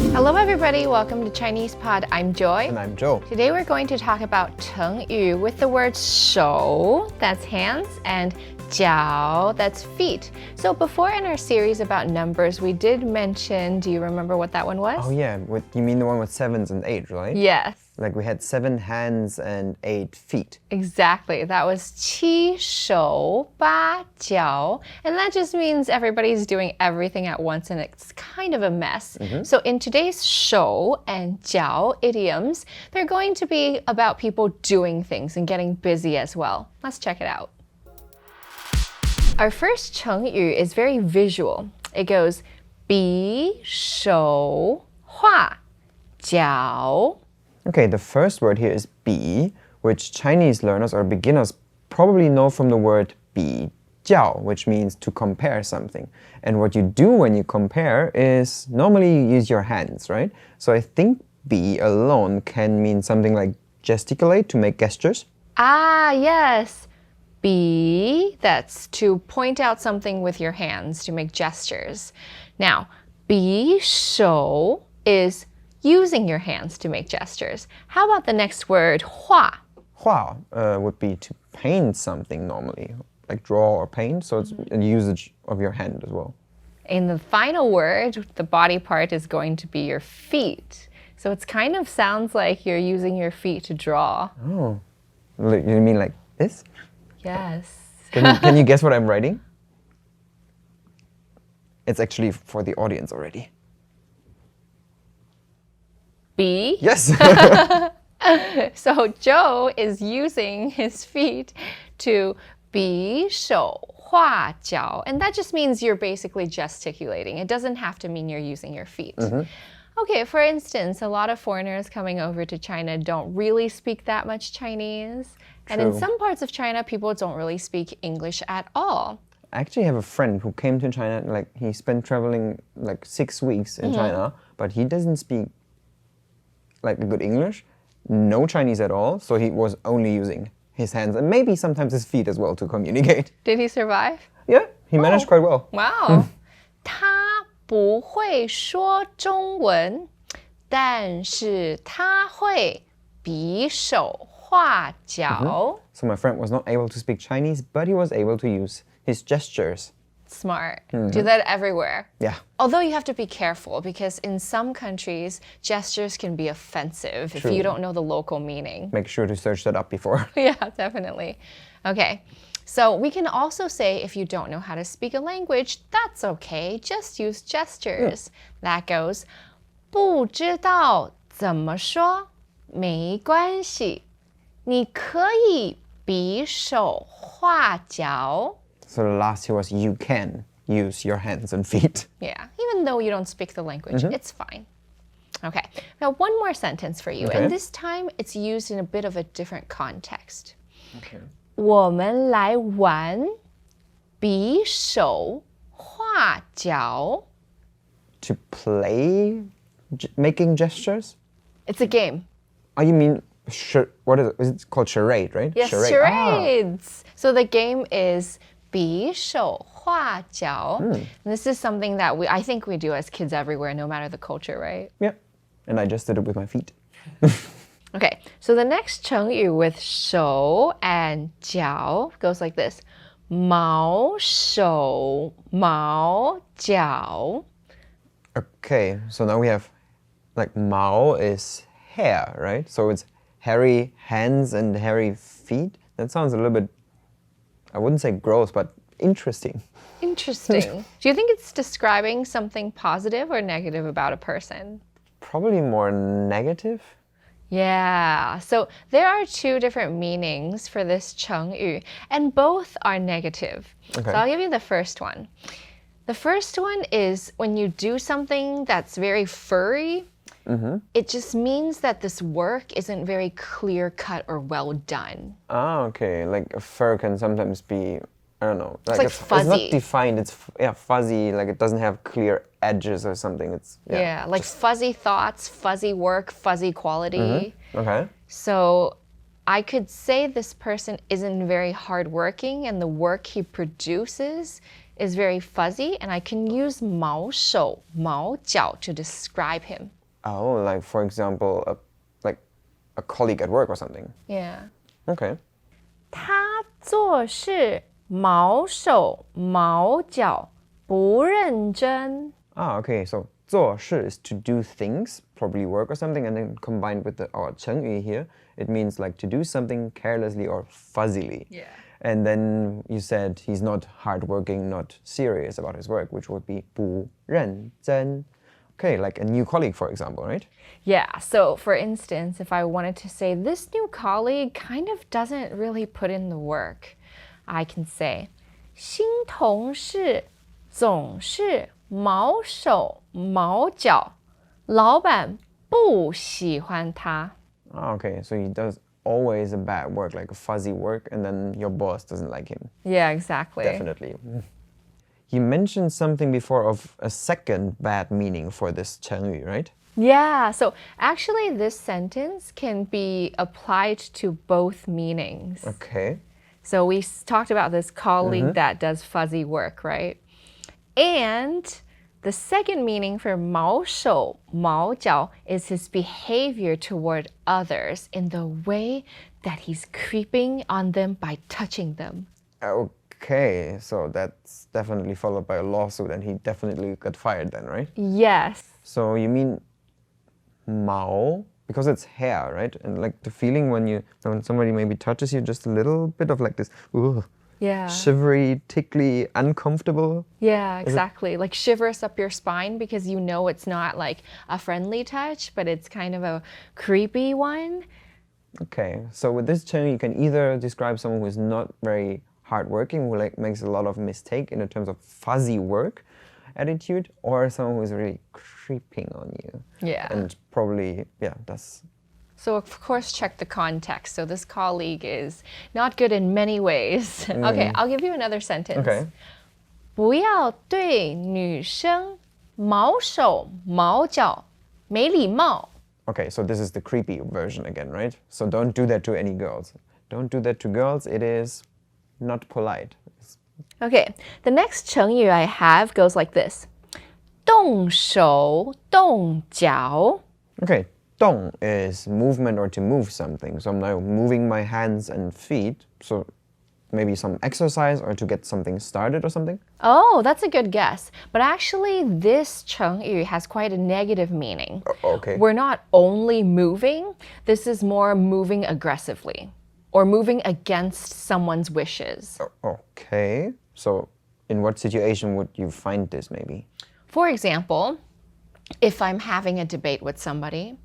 Hello everybody, welcome to ChinesePod. I'm Joy. And I'm Joe. Today we're going to talk about Chengyu with the word 手, that's hands, and 脚, that's feet. So before in our series about numbers, we did mention, do you remember what that one was? Oh yeah, you mean the one with 7s and 8, right? Yes. Like we had 7 hands and 8 feet. Exactly. That was 七手八脚. And that just means everybody's doing everything at once and it's kind of a mess. So in today's 手 and 脚 idioms, they're going to be about people doing things and getting busy as well. Let's check it out. Our first Chengyu is very visual. It goes 比手画脚. Okay, the first word here is 比, which Chinese learners or beginners probably know from the word 比较, which means to compare something. And what you do when you compare is normally you use your hands, right? So I think 比 alone can mean something like gesticulate, to make gestures. Ah, yes. 比, that's to point out something with your hands, to make gestures. Now, 比手 is using your hands to make gestures. How about the next word, 画? 画 would be to paint something normally, like draw or paint, so it's a usage of your hand as well. In the final word, the body part is going to be your feet. So it kind of sounds like you're using your feet to draw. Oh, you mean like this? Yes. Can you guess what I'm writing? It's actually for the audience already. B. Yes. So Joe is using his feet to 比手画脚, and that just means you're basically gesticulating. It doesn't have to mean you're using your feet. Okay, for instance, a lot of foreigners coming over to China don't really speak that much Chinese. And in some parts of China, people don't really speak English at all. I actually have a friend who came to China, like he spent traveling like 6 weeks in China, but he doesn't speak like a good English, no Chinese at all, so he was only using his hands and maybe sometimes his feet as well to communicate. Did he survive? Yeah, he managed quite well. Wow. 他不会说中文，但是他会比手画脚. So my friend was not able to speak Chinese, but he was able to use his gestures. Smart. Do that everywhere. Yeah. Although you have to be careful because in some countries, gestures can be offensive if you don't know the local meaning. Make sure to search that up before. Yeah, definitely. Okay. So we can also say if you don't know how to speak a language, that's okay. Just use gestures. That goes 不知道怎么说没关系，你可以比手画脚. So the last here was you can use your hands and feet. Yeah, even though you don't speak the language, it's fine. Okay, now one more sentence for you. Okay. And this time it's used in a bit of a different context. Okay. 我们来玩比手画脚. To play making gestures? It's a game. Oh, you mean, what is it? Is it called charade, right? Yes, charades. So the game is 比手画脚. And this is something that I think we do as kids everywhere, no matter the culture, right? Yeah. And I just did it with my feet. Okay, so the next Chengyu with 手 and 脚 goes like this. 毛手毛脚. Okay, so now we have, like, Mao is hair, right? So it's hairy hands and hairy feet. That sounds a little bit, I wouldn't say gross, but interesting. Interesting. Do you think it's describing something positive or negative about a person? Probably more negative. Yeah, so there are two different meanings for this Chengyu, and both are negative. Okay. So I'll give you the first one. The first one is when you do something that's very furry, it just means that this work isn't very clear-cut or well done. Ah, okay. Like a fur can sometimes be, I don't know. Like fuzzy. It's not defined. It's fuzzy. Like it doesn't have clear edges or something. It's like fuzzy thoughts, fuzzy work, fuzzy quality. Okay. So I could say this person isn't very hardworking and the work he produces is very fuzzy, and I can use 毛手,毛脚 to describe him. Oh, like for example, like a colleague at work or something. Yeah. Okay. 他做事毛手毛脚不认真 Ah, okay. So 做事 is to do things, probably work or something, and then combined with our Chengyu here, it means like to do something carelessly or fuzzily. Yeah. And then you said he's not hardworking, not serious about his work, which would be 不认真. Okay, like a new colleague, for example, right? Yeah, so for instance, if I wanted to say this new colleague kind of doesn't really put in the work, I can say 新同事总是毛手毛脚，老板不喜欢他。 Ah, okay, so he does always a bad work, like a fuzzy work, and then your boss doesn't like him. Yeah, exactly. Definitely. You mentioned something before of a second bad meaning for this Chengyu, right? Yeah, so actually this sentence can be applied to both meanings. Okay. So we talked about this colleague that does fuzzy work, right? And the second meaning for 毛手毛脚 is his behavior toward others in the way that he's creeping on them by touching them. Okay, so that's definitely followed by a lawsuit, and he definitely got fired then, right? Yes. So you mean mao because it's hair, right? And like the feeling when somebody maybe touches you, just a little bit of like this, ooh, Yeah. shivery, tickly, uncomfortable. Yeah, exactly. Like shivers up your spine because you know it's not like a friendly touch, but it's kind of a creepy one. Okay, so with this term, you can either describe someone who is not very hardworking, who like makes a lot of mistake in terms of fuzzy work attitude, or someone who is really creeping on you. Yeah. And probably, yeah, that's... So of course check the context. So this colleague is not good in many ways. Okay, I'll give you another sentence. Okay. 不要对女生毛手毛脚，没礼貌。 Okay, so this is the creepy version again, right? So don't do that to any girls. Don't do that to girls. It is not polite. Okay, the next 成语 I have goes like this. 动手动脚。 Okay, 动 is movement or to move something. So I'm now moving my hands and feet. So maybe some exercise or to get something started or something. Oh, that's a good guess. But actually, this 成语 has quite a negative meaning. Okay. We're not only moving, this is more moving aggressively or moving against someone's wishes. Okay. So in what situation would you find this maybe? For example, if I'm having a debate with somebody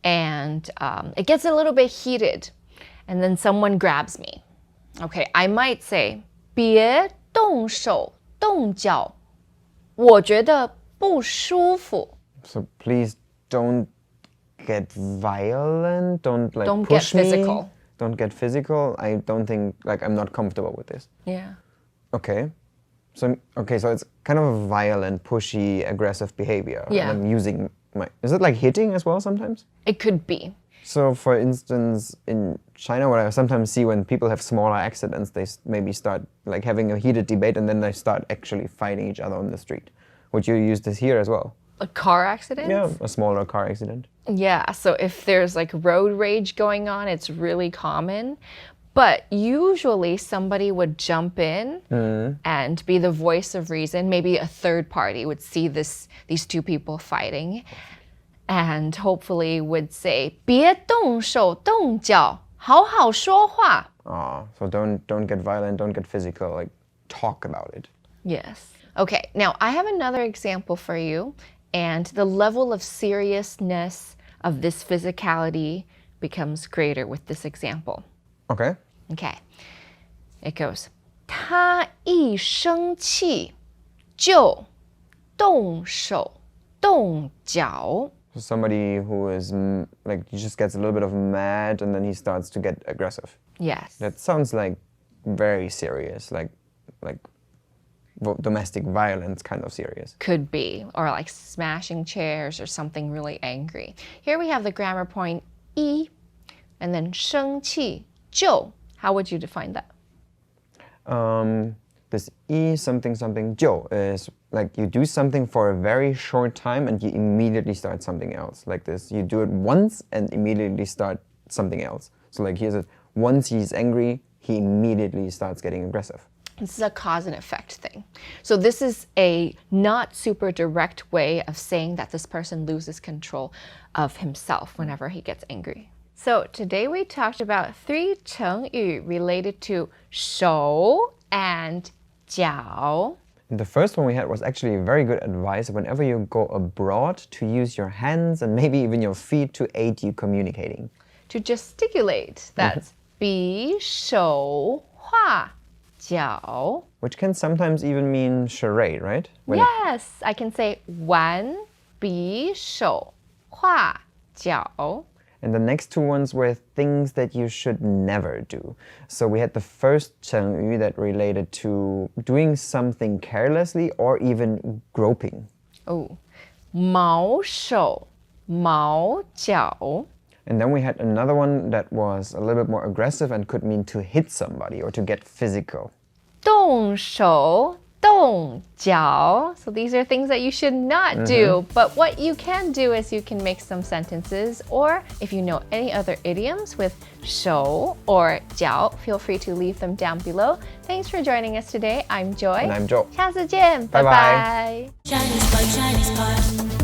and it gets a little bit heated and then someone grabs me. Okay, I might say, 别动手动脚，我觉得不舒服。 So please don't get violent. Don't like Don't push get me. physical. Don't get physical. I don't think like I'm not comfortable with this. Yeah. Okay. So it's kind of a violent, pushy, aggressive behavior. Yeah. And I'm using is it like hitting as well sometimes? It could be. So for instance, in China, what I sometimes see when people have smaller accidents, they maybe start like having a heated debate and then they start actually fighting each other on the street. Would you use this here as well? A car accident? Yeah, a smaller car accident. Yeah, so if there's like road rage going on, it's really common. But usually somebody would jump in and be the voice of reason. Maybe a third party would see these two people fighting and hopefully would say, 别动手动脚，好好说话. So don't get violent, don't get physical, like talk about it. Yes. Okay, now I have another example for you, and the level of seriousness of this physicality becomes greater with this example. Okay. Okay, it goes, 他一生气就动手动脚. So somebody who is like he just gets a little bit of mad and then he starts to get aggressive. Yes. That sounds like very serious, like domestic violence kind of serious. Could be, or like smashing chairs or something really angry. Here we have the grammar point 一 and then 生气就. How would you define that? This 一 something something 就 is like you do something for a very short time and you immediately start something else. Like this, you do it once and immediately start something else. So like here's it, once he's angry, he immediately starts getting aggressive. This is a cause and effect thing. So this is a not super direct way of saying that this person loses control of himself whenever he gets angry. So today we talked about 3 Chengyu related to 手 and 脚. The first one we had was actually very good advice whenever you go abroad to use your hands and maybe even your feet to aid you communicating. To gesticulate, that's 比手画脚. Which can sometimes even mean charade, right? Yes, I can say 玩比手画脚. And the next 2 ones were things that you should never do. So we had the first Chengyu that related to doing something carelessly or even groping. Oh, 毛手毛脚. And then we had another one that was a little bit more aggressive and could mean to hit somebody or to get physical. 动手动脚. So these are things that you should not do. But what you can do is you can make some sentences, or if you know any other idioms with 手 or 脚, feel free to leave them down below. Thanks for joining us today. I'm Joy. And I'm Joe. 下次见. Bye bye. Bye bye. ChinesePod, ChinesePod.